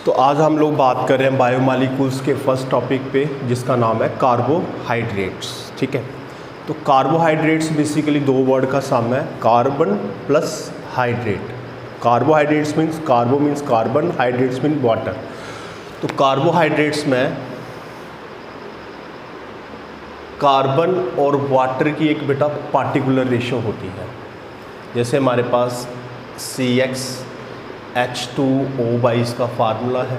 तो आज हम लोग बात कर रहे हैं बायोमॉलिक्यूल्स के फर्स्ट टॉपिक पे, जिसका नाम है कार्बोहाइड्रेट्स। ठीक है, तो कार्बोहाइड्रेट्स बेसिकली दो वर्ड का सम है, carbon plus hydrate. Carbohydrates means carbo means carbon, hydrates mean water. तो कार्बोहाइड्रेट्स में कार्बन और वाटर की एक बेटा पार्टिकुलर रेशो होती है। जैसे हमारे पास CxH2O इसका फार्मूला है,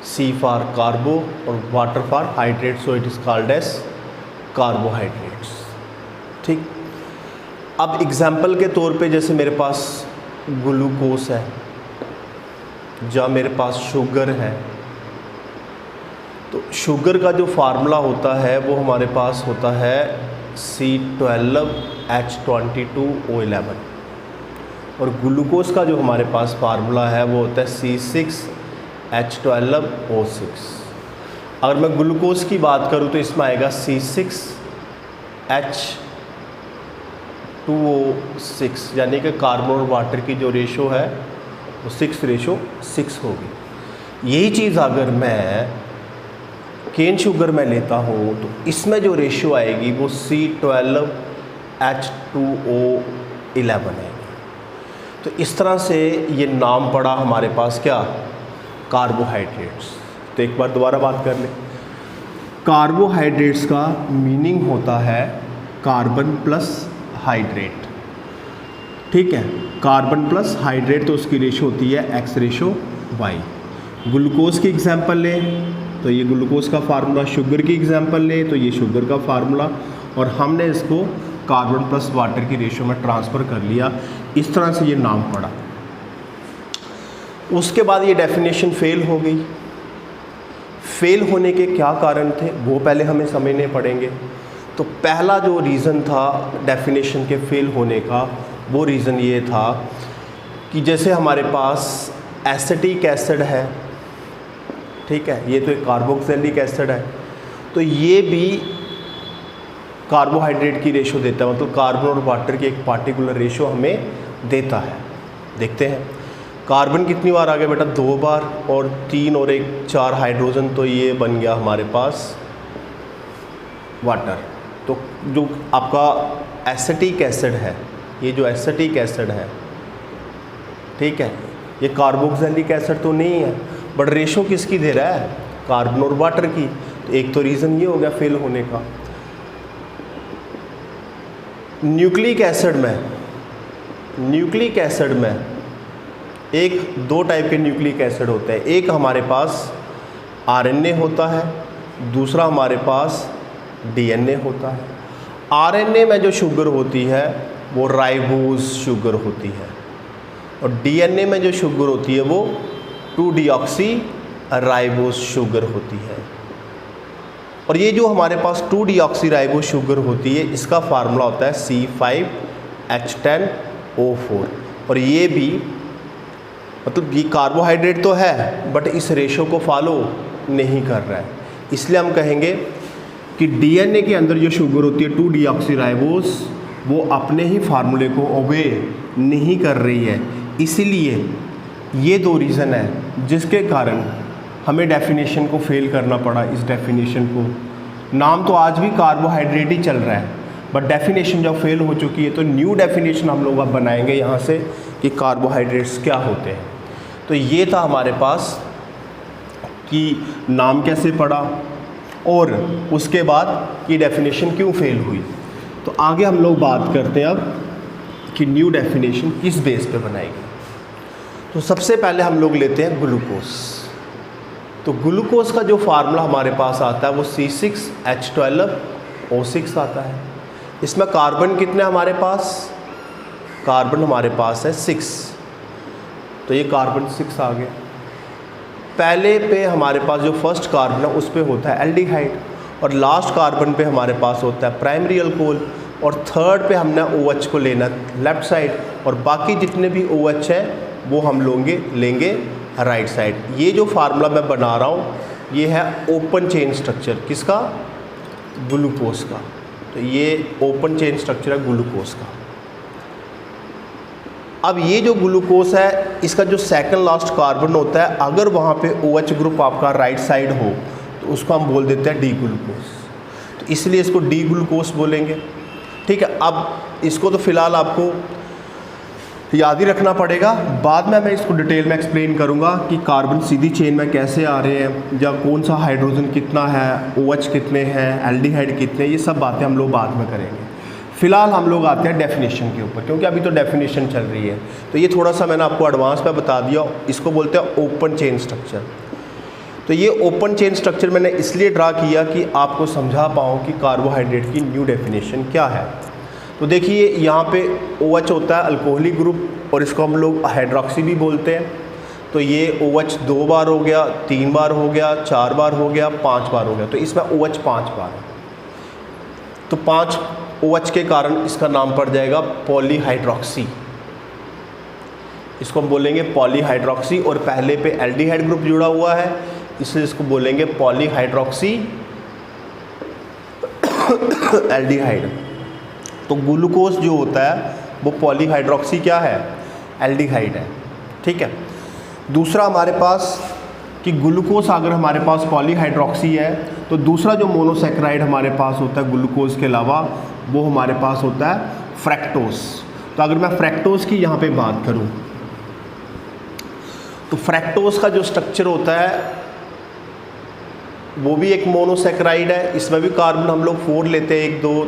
C फॉर कार्बो और water for hydrate, so it is called as carbohydrates. ठीक, अब एग्जाम्पल के तौर पे जैसे मेरे पास ग्लूकोज है, जहाँ मेरे पास शुगर है, तो शुगर का जो फार्मूला होता है वो हमारे पास होता है C12H22O11, और ग्लूकोज का जो हमारे पास फार्मूला है वो होता है C6H12O6। अगर मैं ग्लूकोज की बात करूँ तो इसमें आएगा C6H2O6, यानी कि कार्बन और वाटर की जो रेशो है वो 6:6 होगी। यही चीज़ अगर मैं केन शुगर में लेता हूँ तो इसमें जो रेशो आएगी वो C12H2O11 है। तो इस तरह से ये नाम पड़ा हमारे पास क्या, कार्बोहाइड्रेट्स। तो एक बार दोबारा बात कर लें, कार्बोहाइड्रेट्स का मीनिंग होता है कार्बन प्लस हाइड्रेट। ठीक है, कार्बन प्लस हाइड्रेट, तो उसकी रेशो होती है X/Y। ग्लूकोज की एग्जांपल लें तो ये ग्लूकोज का फार्मूला, शुगर की एग्जांपल लें तो ये शुगर का फार्मूला, और हमने इसको कार्बन प्लस वाटर की रेशो में ट्रांसफ़र कर लिया। इस तरह से ये नाम पड़ा। उसके बाद ये डेफिनेशन फेल हो गई। फेल होने के क्या कारण थे वो पहले हमें समझने पड़ेंगे। तो पहला जो रीज़न था डेफिनेशन के फेल होने का, वो रीज़न ये था कि जैसे हमारे पास एसिटिक एसिड है, ठीक है, ये तो एक कार्बोक्सिलिक एसिड है, तो ये भी कार्बोहाइड्रेट की रेशो देता है, मतलब कार्बन और वाटर की एक पार्टिकुलर रेशो हमें देता है। देखते हैं कार्बन कितनी बार आ गया बेटा, 2 बार, और 3 और 1 4 हाइड्रोजन, तो ये बन गया हमारे पास वाटर। तो जो आपका एसिटिक एसिड है, ये जो एसिटिक एसिड है, ठीक है, ये कार्बोक्सिलिक एसिड तो नहीं है, बट रेशो किसकी दे रहा है, कार्बन और वाटर की। तो एक तो रीज़न ये हो गया फेल होने का। न्यूक्लिक एसिड में एक दो टाइप के न्यूक्लिक एसिड होते हैं। एक हमारे पास RNA होता है, दूसरा हमारे पास DNA होता है। RNA में जो शुगर होती है वो राइबोज शुगर होती है, और DNA में जो शुगर होती है वो 2-डीऑक्सी राइबोज शुगर होती है। और ये जो हमारे पास 2-डीऑक्सी राइबोज शुगर होती है, इसका फार्मूला होता है C5H10O4। और ये भी मतलब ये कार्बोहाइड्रेट तो है बट इस रेशो को फॉलो नहीं कर रहा है, इसलिए हम कहेंगे कि DNA के अंदर जो शुगर होती है 2-डीऑक्सी राइबोज, वो अपने ही फार्मूले को ओबे नहीं कर रही है। इसीलिए ये दो रीज़न है जिसके कारण हमें डेफिनेशन को फेल करना पड़ा। इस डेफिनेशन को, नाम तो आज भी कार्बोहाइड्रेट ही चल रहा है, बट डेफिनेशन जब फेल हो चुकी है तो न्यू डेफिनेशन हम लोग अब बनाएंगे यहाँ से कि कार्बोहाइड्रेट्स क्या होते हैं। तो ये था हमारे पास कि नाम कैसे पड़ा और उसके बाद ये डेफिनेशन क्यों फेल हुई। तो आगे हम लोग बात करते हैं अब कि न्यू डेफिनेशन किस बेस पे बनाएगी। तो सबसे पहले हम लोग लेते हैं ग्लूकोज। तो ग्लूकोज का जो फार्मूला हमारे पास आता है वो C6H12O6 आता है। इसमें कार्बन कितने हमारे पास, कार्बन हमारे पास है 6, तो ये कार्बन 6 आ गया। पहले पे हमारे पास जो फर्स्ट कार्बन है उस पे होता है एल्डिहाइड, और लास्ट कार्बन पे हमारे पास होता है प्राइमरी अल्कोहल, और थर्ड पे हमने OH को लेना लेफ़्ट साइड, और बाकी जितने भी OH हैं वो हम लेंगे राइट साइड। ये जो फार्मूला मैं बना रहा हूँ ये है ओपन चेन स्ट्रक्चर, किसका, ग्लूकोज का। तो ये ओपन चेन स्ट्रक्चर है ग्लूकोज का। अब ये जो ग्लूकोज है इसका जो सेकंड लास्ट कार्बन होता है, अगर वहाँ पे OH ग्रुप आपका राइट साइड हो तो उसको हम बोल देते हैं डी ग्लूकोज, तो इसलिए इसको डी ग्लूकोज बोलेंगे। ठीक है, अब इसको तो फिलहाल आपको याद ही रखना पड़ेगा, बाद में मैं इसको डिटेल में एक्सप्लेन करूँगा कि कार्बन सीधी चेन में कैसे आ रहे हैं, या कौन सा हाइड्रोजन कितना है, OH कितने हैं, एल्डिहाइड कितने, ये सब बातें हम लोग बाद में करेंगे। फिलहाल हम लोग आते हैं डेफिनेशन के ऊपर, क्योंकि अभी तो डेफिनेशन चल रही है, तो ये थोड़ा सा मैंने आपको एडवांस में बता दिया। इसको बोलते हैं ओपन चेन स्ट्रक्चर। तो ये ओपन चेन स्ट्रक्चर मैंने इसलिए ड्रा किया कि आपको समझा पाऊँ कि कार्बोहाइड्रेट की न्यू डेफिनेशन क्या है। तो देखिए यहाँ पे OH होता है अल्कोहलिक ग्रुप, और इसको हम लोग हाइड्रोक्सी भी बोलते हैं। तो ये OH 2 बार हो गया, 3 बार हो गया, 4 बार हो गया, 5 बार हो गया, तो इसमें OH 5 बार है। तो 5 OH के कारण इसका नाम पड़ जाएगा पॉलीहाइड्रोक्सी। इसको हम बोलेंगे पॉलीहाइड्रोक्सी, और पहले पे एल्डिहाइड ग्रुप जुड़ा हुआ है इसलिए इसको बोलेंगे पॉलीहाइड्रोक्सी एल्डिहाइड। तो ग्लूकोज जो होता है वो पॉलीहाइड्रोक्सी क्या है, एल्डिहाइड है। ठीक है, दूसरा हमारे पास कि ग्लूकोज अगर हमारे पास पॉलीहाइड्रोक्सी है तो दूसरा जो मोनोसैकेराइड हमारे पास होता है ग्लूकोज के अलावा, वो हमारे पास होता है फ्रैक्टोज। तो अगर मैं फ्रैक्टोज की यहाँ पे बात करूँ तो फ्रैक्टोज का जो स्ट्रक्चर होता है वो भी एक मोनोसैकेराइड है। इसमें भी कार्बन हम लोग 4 लेते हैं, 1 2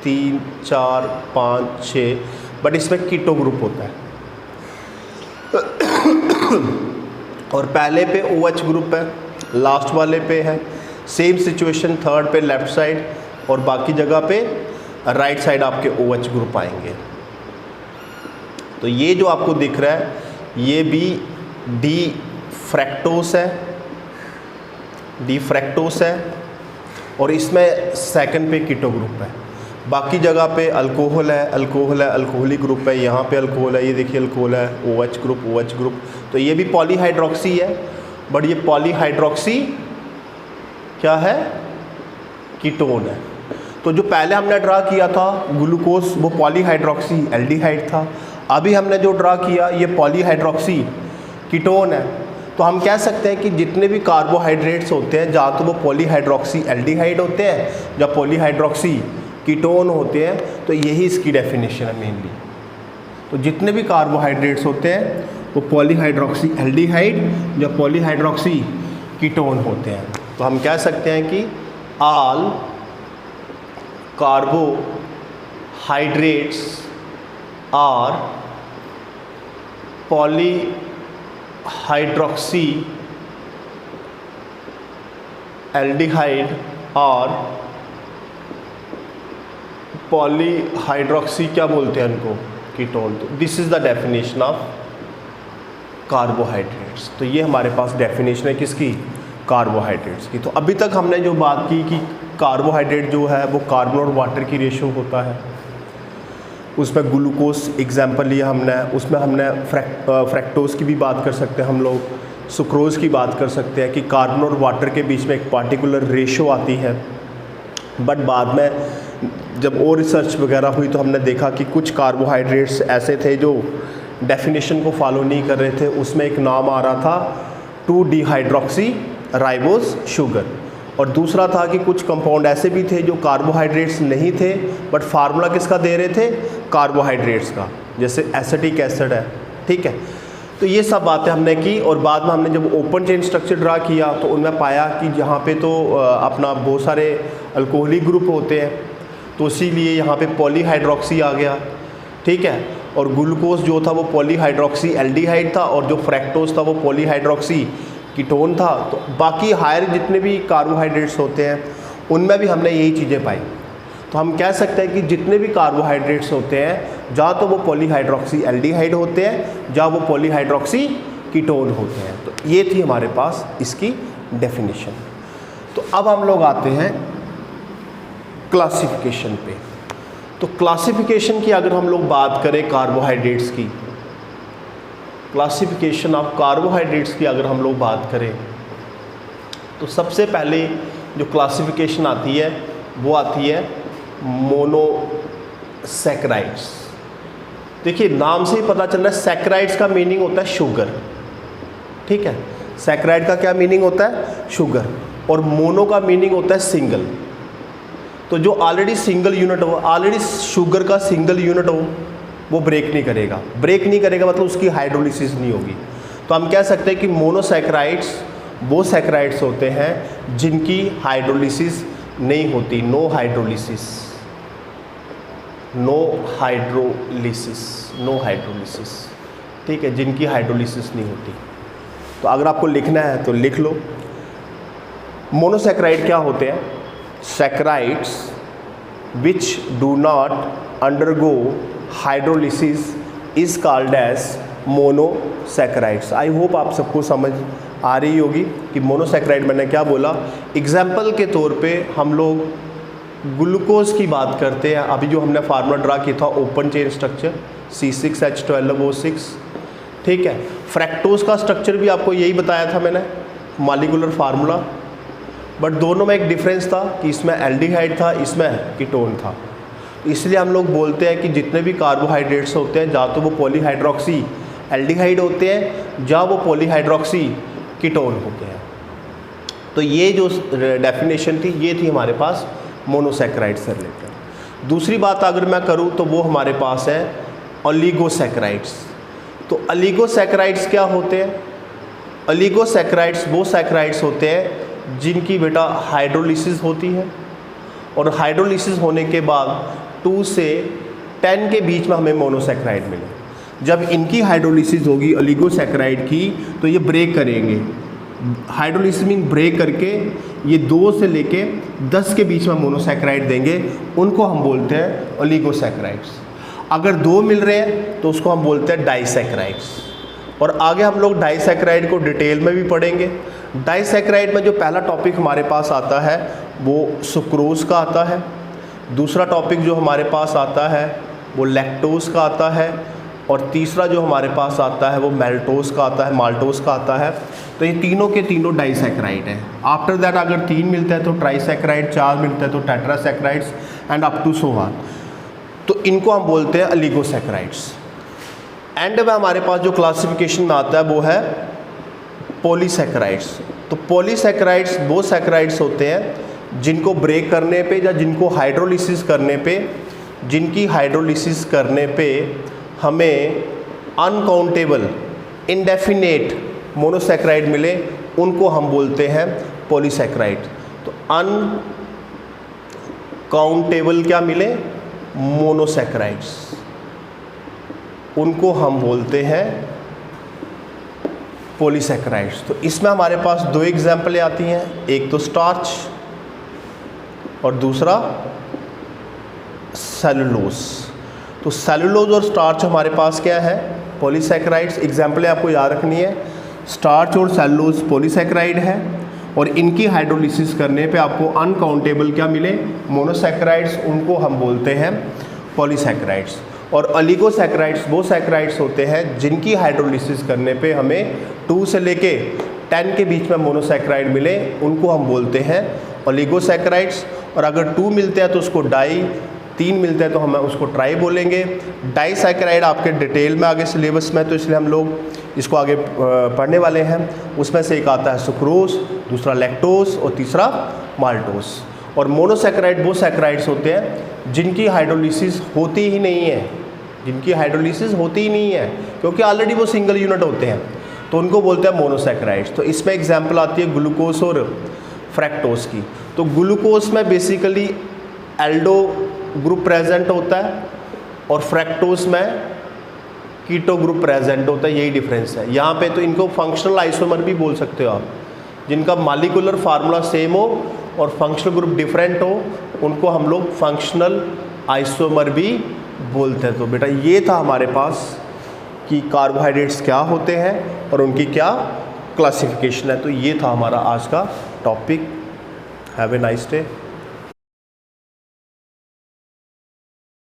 3 4 5 6, बट इसमें कीटो ग्रुप होता है। और पहले पे OH ग्रुप है, लास्ट वाले पे है सेम सिचुएशन, थर्ड पे लेफ्ट साइड, और बाकी जगह पे राइट साइड आपके OH ग्रुप आएंगे। तो ये जो आपको दिख रहा है ये भी डी फ्रैक्टोस है, डी फ्रैक्टोस है, और इसमें सेकंड पे कीटो ग्रुप है। बाकी जगह पे अल्कोहल है, अल्कोहल है, अल्कोहलिक ग्रुप है, यहाँ पे अल्कोहल है, ये देखिए अल्कोहल है, OH ग्रुप, OH ग्रुप। तो ये भी पॉलीहाइड्रोक्सी है, बट ये पॉलीहाइड्रोक्सी क्या है, कीटोन है। तो जो पहले हमने ड्रा किया था ग्लूकोज वो पॉलीहाइड्रोक्सी एल्डिहाइड था, अभी हमने जो ड्रा किया ये पॉलीहाइड्रोक्सी कीटोन है। तो हम कह सकते हैं कि जितने भी कार्बोहाइड्रेट्स होते हैं या तो वो पॉलीहाइड्रोक्सी एल्डिहाइड होते हैं या पॉलीहाइड्रोक्सी कीटोन होते हैं, तो यही इसकी डेफिनेशन है मेनली। तो जितने भी कार्बोहाइड्रेट्स होते हैं वो पॉलीहाइड्रोक्सी एल्डिहाइड या पॉलीहाइड्रोक्सी कीटोन होते हैं। तो हम कह सकते हैं कि all carbohydrates are polyhydroxy aldehyde और पॉलीहाइड्रोक्सी क्या बोलते हैं उनको, कीटोन। तो this is the definition of carbohydrates. तो ये हमारे पास डेफिनेशन है किसकी, कार्बोहाइड्रेट्स की। तो अभी तक हमने जो बात की कि कार्बोहाइड्रेट जो है वो कार्बन और वाटर की रेशो होता है, उसमें ग्लूकोज एग्जाम्पल लिया हमने, उसमें हमने फ्रैक्टोज की भी बात कर सकते हैं हम लोग, सुक्रोज की बात कर सकते हैं कि कार्बन और वाटर के बीच में एक पार्टिकुलर रेशो आती है। बट बाद में जब और रिसर्च वगैरह हुई तो हमने देखा कि कुछ कार्बोहाइड्रेट्स ऐसे थे जो डेफिनेशन को फॉलो नहीं कर रहे थे। उसमें एक नाम आ रहा था 2-डिहाइड्रोक्सी राइबोज शुगर, और दूसरा था कि कुछ कंपाउंड ऐसे भी थे जो कार्बोहाइड्रेट्स नहीं थे बट फार्मूला किसका दे रहे थे, कार्बोहाइड्रेट्स का, जैसे एसिटिक एसिड है। ठीक है, तो ये सब बातें हमने की। और बाद में हमने जब ओपन चेन स्ट्रक्चर ड्रा किया तो उनमें पाया कि यहाँ पे तो अपना बहुत सारे अल्कोहलिक ग्रुप होते हैं, तो इसीलिए यहाँ पे पॉलीहाइड्रोक्सी आ गया। ठीक है, और ग्लूकोज जो था वो पॉलीहाइड्रोक्सी एल्डिहाइड था, और जो फ्रैक्टोज था वो पॉलीहाइड्रोक्सी कीटोन था। तो बाकी हायर जितने भी कार्बोहाइड्रेट्स होते हैं उनमें भी हमने यही चीज़ें पाई। तो हम कह सकते हैं कि जितने भी कार्बोहाइड्रेट्स होते हैं जहाँ तो वो पॉलीहाइड्रोक्सी एल्डिहाइड होते हैं, जहाँ वो पॉलीहाइड्रोक्सी कीटोन होते हैं। तो ये थी हमारे पास इसकी डेफिनेशन। तो अब हम लोग आते हैं क्लासिफिकेशन पे। तो क्लासिफिकेशन की अगर हम लोग बात करें कार्बोहाइड्रेट्स की, क्लासिफिकेशन ऑफ कार्बोहाइड्रेट्स की अगर हम लोग बात करें तो सबसे पहले जो क्लासिफिकेशन आती है वो आती है मोनोसैकेराइड्स। देखिए नाम से ही पता चल रहा है, सैकराइड्स का मीनिंग होता है शुगर, ठीक है। सैकराइड का क्या मीनिंग होता है? शुगर। और मोनो का मीनिंग होता है सिंगल। तो जो ऑलरेडी सिंगल यूनिट हो, ऑलरेडी शुगर का सिंगल यूनिट हो, वो ब्रेक नहीं करेगा। ब्रेक नहीं करेगा मतलब उसकी हाइड्रोलिसिस नहीं होगी। तो हम कह सकते हैं कि मोनोसैकराइड्स वो सैकराइड्स होते हैं जिनकी हाइड्रोलिसिस नहीं होती, no hydrolysis, no hydrolysis, no hydrolysis, ठीक है, जिनकी हाइड्रोलिसिस नहीं होती। तो अगर आपको लिखना है तो लिख लो। मोनोसैकराइड क्या होते हैं? Saccharides which do not undergo hydrolysis is called as monosaccharides. I hope आप सबको समझ आ रही होगी कि मोनोसैकराइड मैंने क्या बोला। एग्जाम्पल के तौर पे हम लोग ग्लूकोज की बात करते हैं। अभी जो हमने फार्मूला ड्रा किया था ओपन चेन स्ट्रक्चर C6H12O6, ठीक है। फ्रैक्टोज का स्ट्रक्चर भी आपको यही बताया था मैंने, मॉलिक्यूलर फार्मूला, बट दोनों में एक डिफरेंस था कि इसमें एल्डिहाइड था, इसमें कीटोन था। इसलिए हम लोग बोलते हैं कि जितने भी कार्बोहाइड्रेट्स होते हैं या तो वो पॉलीहाइड्रोक्सी एल्डिहाइड होते हैं या वो पॉलीहाइड्रोक्सी कीटोन होते हैं। तो ये जो डेफिनेशन थी ये थी हमारे पास मोनोसैकराइड से रिलेटेड। दूसरी बात अगर मैं करूँ तो वो हमारे पास है ओलिगोसैकराइड्स। तो ओलिगोसैकराइड्स क्या होते हैं? ओलिगोसैकराइड्स वो सैकराइड्स होते हैं जिनकी बेटा हाइड्रोलिसिस होती है, और हाइड्रोलिसिस होने के बाद 2 से 10 के बीच में हमें मोनोसैकराइड मिले। जब इनकी हाइड्रोलिसिस होगी ओलिगोसैकराइड की तो ये ब्रेक करेंगे। हाइड्रोलिसिस मीन ब्रेक करके ये 2 से लेके 10 के बीच में मोनोसैकराइड देंगे, उनको हम बोलते हैं ओलिगोसैकराइड्स। अगर 2 मिल रहे हैं तो उसको हम बोलते हैं डाइसैकराइड्स। और आगे हम लोग डाइसैकराइड को डिटेल में भी पढ़ेंगे। डाइसैकराइड में जो पहला टॉपिक हमारे पास आता है वो सुक्रोज का आता है। दूसरा टॉपिक जो हमारे पास आता है वो लैक्टोज का आता है, और तीसरा जो हमारे पास आता है वो मैल्टोज का आता है, माल्टोज का आता है। तो ये तीनों के तीनों डाइसैकराइड हैं। आफ्टर दैट अगर 3 मिलता है तो ट्राइसैकराइड, 4 मिलता है तो tetrasaccharides and up to so on. तो इनको हम बोलते हैं ओलिगोसैकराइड्स। एंड में हमारे पास जो क्लासिफिकेशन में आता है वो है पॉलीसैकराइड्स। तो पॉलीसैकराइड्स वो सैकराइड्स होते हैं जिनको ब्रेक करने पे या जिनको हाइड्रोलिसिस करने पे, जिनकी हाइड्रोलिसिस करने पे हमें अनकाउंटेबल इंडेफिनेट मोनोसैकराइड मिले, उनको हम बोलते हैं पॉलीसैकराइड। तो अनकाउंटेबल क्या मिले? मोनोसैकराइड्स, उनको हम बोलते हैं पॉलीसैकराइड्स। तो इसमें हमारे पास 2 एग्जाम्पलें आती हैं, एक तो स्टार्च और दूसरा सेलुलोज। तो सेलुलोज और स्टार्च हमारे पास क्या है? पॉलीसैकराइड्स। एग्जाम्पलें आपको याद रखनी है, स्टार्च और सेलुलोज पॉलीसैकराइड है, और इनकी हाइड्रोलिसिस करने पे आपको अनकाउंटेबल क्या मिले? मोनोसैकराइड्स, उनको हम बोलते हैं पॉलीसैकराइड्स। और ओलिगोसैकराइड्स वो सैकराइड्स होते हैं जिनकी हाइड्रोलिसिस करने पे हमें 2 से लेके 10 के बीच में मोनोसैकराइड मिले, उनको हम बोलते हैं ओलिगोसैकराइड्स। और अगर 2 मिलते हैं तो उसको डाई, 3 मिलते हैं तो हम उसको ट्राई बोलेंगे। डाइसैकराइड आपके डिटेल में आगे सिलेबस में, तो इसलिए हम लोग इसको आगे पढ़ने वाले हैं। उसमें से एक आता है सुक्रोज, दूसरा लैक्टोज और तीसरा माल्टोज। और मोनोसैकराइड वो सैकराइड्स होते हैं जिनकी हाइड्रोलिसिस होती ही नहीं है, जिनकी हाइड्रोलिसिस होती ही नहीं है, क्योंकि ऑलरेडी वो सिंगल यूनिट होते हैं, तो उनको बोलते हैं मोनोसैकराइड्स। तो इसमें एग्जाम्पल आती है ग्लूकोज और फ्रैक्टोज की। तो ग्लूकोज में बेसिकली एल्डो ग्रुप प्रेजेंट होता है और फ्रैक्टोज में कीटो ग्रुप प्रेजेंट होता है, यही डिफरेंस है। यहाँ पे तो इनको फंक्शनल आइसोमर भी बोल सकते हो आप, जिनका मॉलिक्यूलर फार्मूला सेम हो और फंक्शनल ग्रुप डिफरेंट हो, उनको हम लोग फंक्शनल आइसोमर भी बोलते हैं। तो बेटा ये था हमारे पास कि कार्बोहाइड्रेट्स क्या होते हैं और उनकी क्या क्लासिफिकेशन है। तो ये था हमारा आज का topic. Have a nice day.